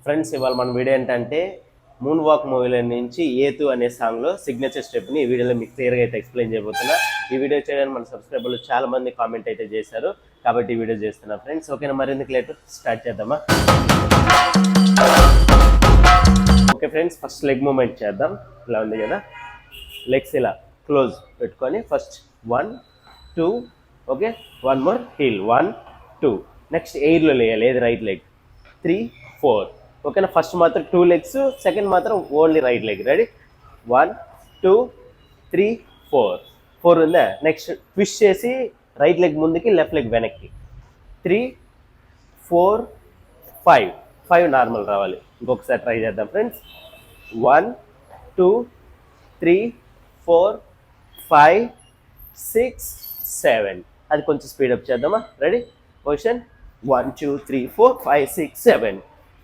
Friends ఇవాళ మన video ఏంటంటే మూన్ వాక్ మూవీలో నుంచి ఏతు అనే సాంగ్లో సిగ్నేచర్ స్టెప్ని ఈ వీడియోలో మీకు క్లియర్గా అయితే ఎక్స్ప్లెయిన్ చేయబోతున్నా. ఈ వీడియో చేయడానికి మన సబ్స్క్రైబర్లు చాలా మంది కామెంట్ అయితే చేశారు కాబట్టి ఈ వీడియో చేస్తున్నా ఫ్రెండ్స్. ఓకేనా, మరెందుకు లేట్ స్టార్ట్ చేద్దామా? Okay friends, first leg movement చేద్దాం. ఇలా ఉంది కదా, లెగ్స్ ఇలా క్లోజ్ పెట్టుకొని first 1 2 okay, 1 more heel 1 2 next ఎయిర్లో లేయాలి, ఏది రైట్ లెగ్ 3 4 ఓకేనా. ఫస్ట్ మాత్రం 2 లెగ్స్, సెకండ్ మాత్రం ఓన్లీ రైట్ లెగ్. రెడీ 1 2 3 4 ఉందా. నెక్స్ట్ ట్విస్ట్ చేసి రైట్ లెగ్ ముందుకి, లెఫ్ట్ లెగ్ వెనక్కి 3 4 5 నార్మల్ రావాలి. ఇంకొకసారి ట్రై చేద్దాం ఫ్రెండ్స్. 1 2 3 4 5 6 7 అది కొంచెం స్పీడప్ చేద్దామా. Ready position 1 2 3 4 5 6 7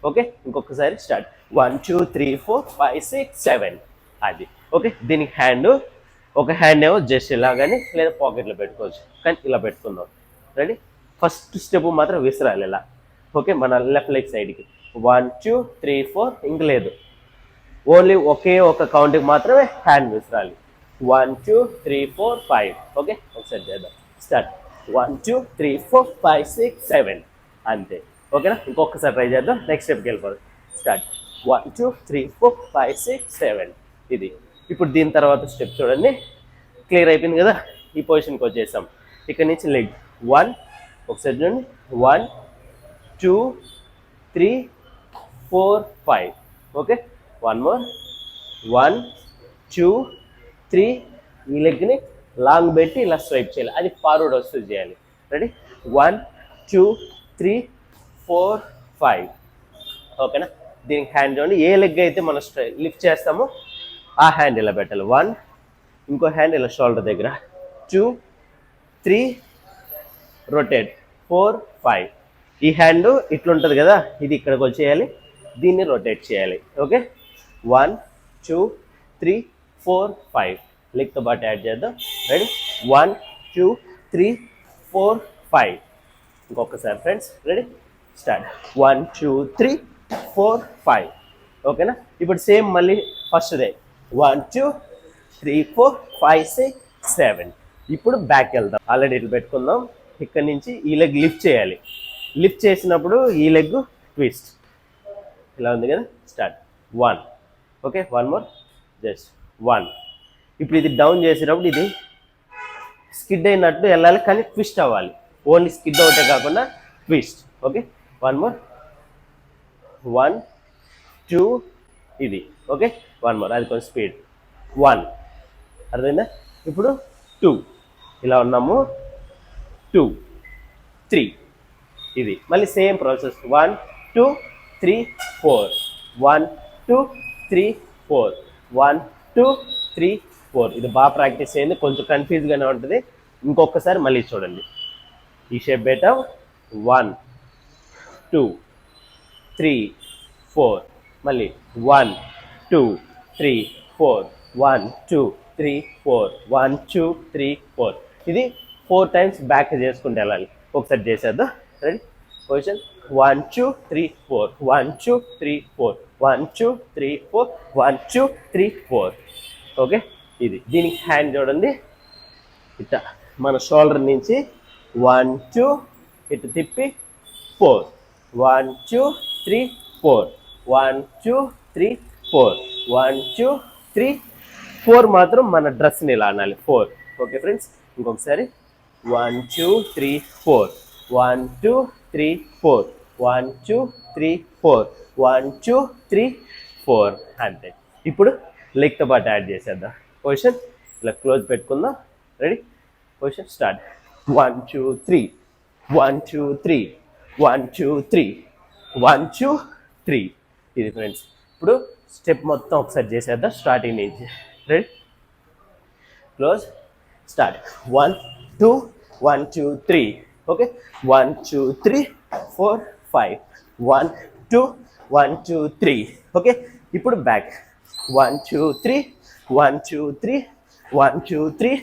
okay. ఇంకొకసారి స్టార్ట్ 1 2 3 4 5 6 7 అది ఓకే. దీనికి హ్యాండ్, ఒక హ్యాండ్ ఏమో జస్ట్ ఇలా కానీ లేదా పాకెట్లో పెట్టుకోవచ్చు, కానీ ఇలా పెట్టుకుందాం. రెడీ ఫస్ట్ స్టెప్ మాత్రం విసిరాలి ఇలా ఓకే, మన లెఫ్ట్ లెగ్ సైడ్కి 1 2 3 4 ఇంక లేదు, ఓన్లీ ఒకే ఒక కౌంట్కి మాత్రమే హ్యాండ్ విసిరాలి. 1 2 3 4 5 ఓకే. ఒకసారి చేద్దాం స్టార్ట్ 1 2 3 4 5 6 7 అంతే ఓకేనా. ఇంకొకసారి ట్రై చేద్దాం. నెక్స్ట్ స్టెప్కి వెళ్ళిపోదాం. స్టార్ట్ 1 2 3 4 5 6 7 ఇది. ఇప్పుడు దీని తర్వాత స్టెప్ చూడండి, క్లియర్ అయిపోయింది కదా. ఈ పొజిషన్కి వచ్చేసాం. ఇక్కడ నుంచి లెగ్ 1 ఒకసారి చూడండి 1 2 3 4 5 ఓకే. 1 మోర్ 1 2 3 ఈ లెగ్ని లాంగ్ పెట్టి ఇలా స్వైప్ చేయాలి, అది ఫార్వర్డ్ వస్తూ చేయాలి. రెడీ 1 2 3 4 5 ఓకేనా. దీనికి హ్యాండ్ చూడండి, ఏ లెగ్ అయితే మనం లిఫ్ట్ చేస్తామో ఆ హ్యాండ్ ఇలా పెట్టాలి. 1 ఇంకో హ్యాండ్ ఇలా షోల్డర్ దగ్గర 2 3 రొటేట్ 4 5 ఈ హ్యాండ్ ఇట్లుంటుంది కదా, ఇది ఇక్కడికి వచ్చేయాలి, దీన్ని రొటేట్ చేయాలి ఓకే. 1 2 3 4 5 లెగ్తో పాటు యాడ్ చేద్దాం. రెడీ 1 2 3 4 5 ఇంకొకసారి ఫ్రెండ్స్. రెడీ స్టార్ట్ 1 2 3 4 5 ఓకేనా. ఇప్పుడు సేమ్ మళ్ళీ ఫస్ట్దే 1 2 3 4 5 6 7 ఇప్పుడు బ్యాక్ వెళ్దాం. ఆల్రెడీ ఇట్లా పెట్టుకుందాం. ఇక్కడ నుంచి ఈ లెగ్ లిఫ్ట్ చేయాలి, లిఫ్ట్ చేసినప్పుడు ఈ లెగ్ ట్విస్ట్ ఇలా ఉంది కదా. Start 1 okay, 1 more just 1. ఇప్పుడు ఇది డౌన్ చేసేటప్పుడు ఇది స్కిడ్ అయినట్టు వెళ్ళాలి, కానీ ట్విస్ట్ అవ్వాలి. ఓన్లీ స్కిడ్ అవుతే కాకుండా ట్విస్ట్ ఓకే. 1 మోర్ 1 2 ఇది ఓకే. 1 మోర్ అది కొంచెం స్పీడ్ 1 అర్థమైందా. ఇప్పుడు 2 ఇలా ఉన్నాము 2 3 ఇది మళ్ళీ సేమ్ ప్రాసెస్ 1 2 3 4 1 2 3 4 1 2 3 4 ఇది బాగా ప్రాక్టీస్ చేయండి, కొంచెం కన్ఫ్యూజ్గానే ఉంటుంది. ఇంకొకసారి మళ్ళీ చూడండి, ఈ షేప్ పెట్టాం 1 2 3 4 మళ్ళీ 1 2 3 4 1 2 3 4 1 2 3 4 ఇది 4 టైమ్స్ బ్యాక్ చేసుకుంటూ వెళ్ళాలి. ఒకసారి చేసేద్దాం. Ready position 1 2 3 4 1 2 3 4 1 2 3 4 1 2 3 4 okay. ఇది దీనికి హ్యాండ్ చూడండి, ఇట్లా మన షోల్డర్ నుంచి 1 2 ఇటు తిప్పి 4 1 2 3 4 1 2 3 4 1 2 3 4 మాత్రం మన డ్రెస్ని ఇలా అనాలి 4 ఓకే ఫ్రెండ్స్. ఇంకొకసారి 1 2 3 4 1 2 3 4 1 2 3 4 1 2 3 4 అంతే. ఇప్పుడు లెగ్తో పాటు యాడ్ చేసేద్దాం. పొజిషన్ ఇలా క్లోజ్ పెట్టుకుందాం. రెడీ పొజిషన్ స్టార్ట్ 1 2 3 1 2 3 1 2 3 1 2 3 ఇది ఫ్రెండ్స్. ఇప్పుడు స్టెప్ మొత్తం ఒకసారి చేసేద్దాం స్టార్టింగ్ నుంచి. Ready close start 1 2 1 2 3 okay. 1 2 3 4 5 1 2 1 2 3 okay. ఇప్పుడు బ్యాక్ 1 2 3 1 2 3 1 2 3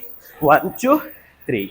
1 2 3